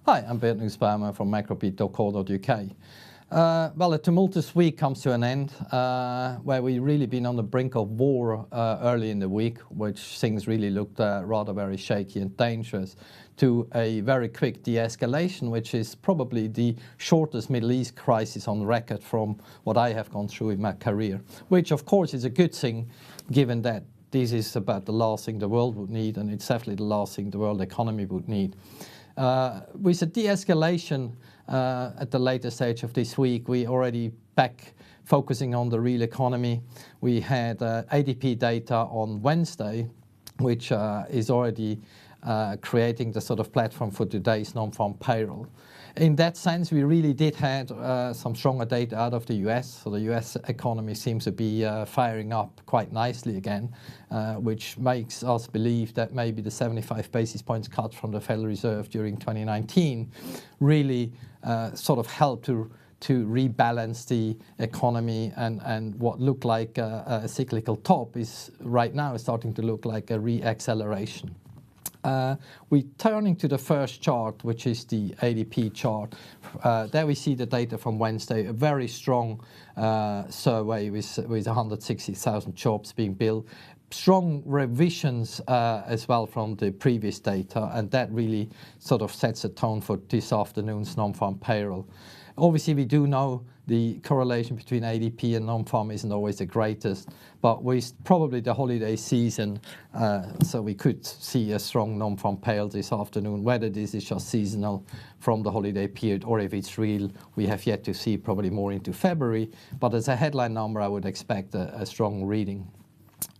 Hi, I'm Bert Nussbaumer from macrobeat.co.uk. Well, a tumultuous week comes to an end, where we've really been on the brink of war early in the week, which things really looked rather very shaky and dangerous, to a very quick de-escalation, which is probably the shortest Middle East crisis on record from what I have gone through in my career, which of course is a good thing, given that this is about the last thing the world would need, and it's definitely the last thing the world economy would need. With the de-escalation at the later stage of this week, we already back focusing on the real economy. We had ADP data on Wednesday, which is already creating the sort of platform for today's non-farm payroll. In that sense, we really did have some stronger data out of the US. So the US economy seems to be firing up quite nicely again, which makes us believe that maybe the 75 basis points cut from the Federal Reserve during 2019 really sort of helped to rebalance the economy, and what looked like a cyclical top is right now starting to look like a re-acceleration. We turning to the first chart, which is the ADP chart. There we see the data from Wednesday, a very strong survey with 160,000 jobs being built. Strong revisions as well from the previous data, and that really sort of sets a tone for this afternoon's non-farm payroll. Obviously, we do know the correlation between ADP and non-farm isn't always the greatest, but with probably the holiday season, so we could see a strong non-farm payroll this afternoon. Whether this is just seasonal from the holiday period or if it's real, we have yet to see, probably more into February. But as a headline number, I would expect a strong reading.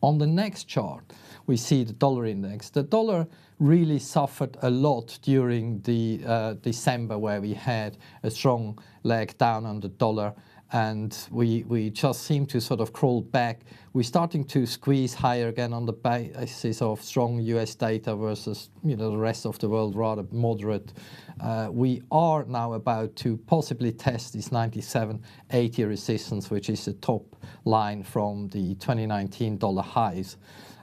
On the next chart, we see the dollar index. The dollar really suffered a lot during the December, where we had a strong leg down on the dollar, and we just seem to sort of crawl back. We're starting to squeeze higher again on the basis of strong US data versus the rest of the world rather moderate. We are now about to possibly test this 97.80 resistance, which is the top line from the 2019 dollar highs.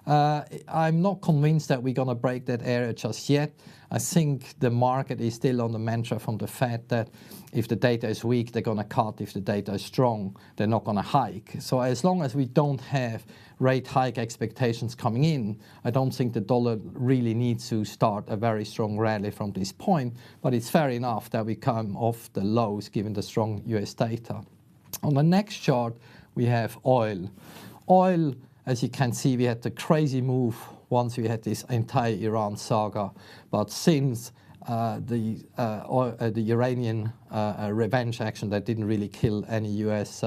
I'm not convinced that we're going to break that area just yet. I think the market is still on the mantra from the Fed that if the data is weak, they're going to cut. If the data is strong, they're not going to hike. So as long as we don't have rate hike expectations coming in, I don't think the dollar really needs to start a very strong rally from this point. But it's fair enough that we come off the lows given the strong US data. On the next chart, we have oil. Oil, as you can see, we had the crazy move once we had this entire Iran saga. But since the Iranian revenge action that didn't really kill any US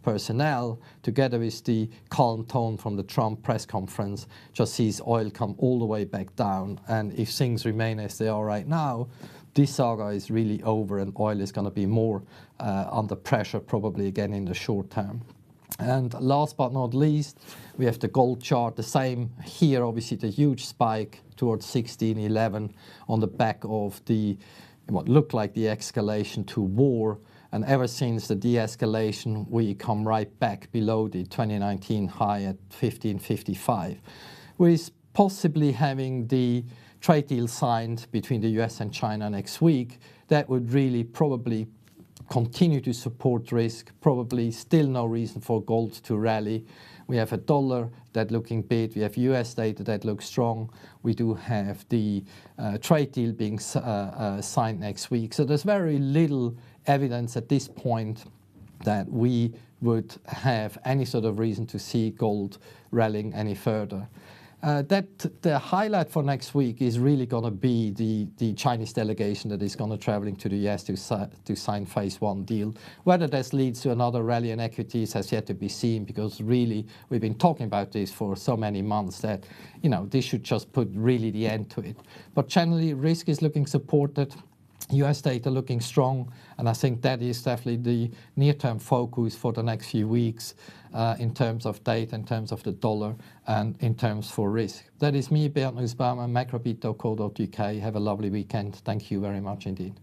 personnel, together with the calm tone from the Trump press conference, just sees oil come all the way back down. And if things remain as they are right now, this saga is really over, and oil is going to be more under pressure probably again in the short term. And last but not least, we have the gold chart. The same here, obviously the huge spike towards 1611 on the back of the what looked like the escalation to war. And ever since the de-escalation, we come right back below the 2019 high at 1555. With possibly having the trade deal signed between the US and China next week, that would really probably continue to support risk. Probably still no reason for gold to rally. We have a dollar that looking big. We have US data that looks strong. We do have the trade deal being signed next week. So there's very little evidence at this point that we would have any sort of reason to see gold rallying any further. The highlight for next week is really going to be the Chinese delegation that is going to traveling to the US to sign phase one deal. Whether this leads to another rally in equities has yet to be seen, because really we've been talking about this for so many months that this should just put really the end to it. But generally, risk is looking supported. US data looking strong, and I think that is definitely the near-term focus for the next few weeks in terms of data, in terms of the dollar, and in terms for risk. That is me, Bert Nussbaumer, macrobeat.co.uk. Have a lovely weekend. Thank you very much indeed.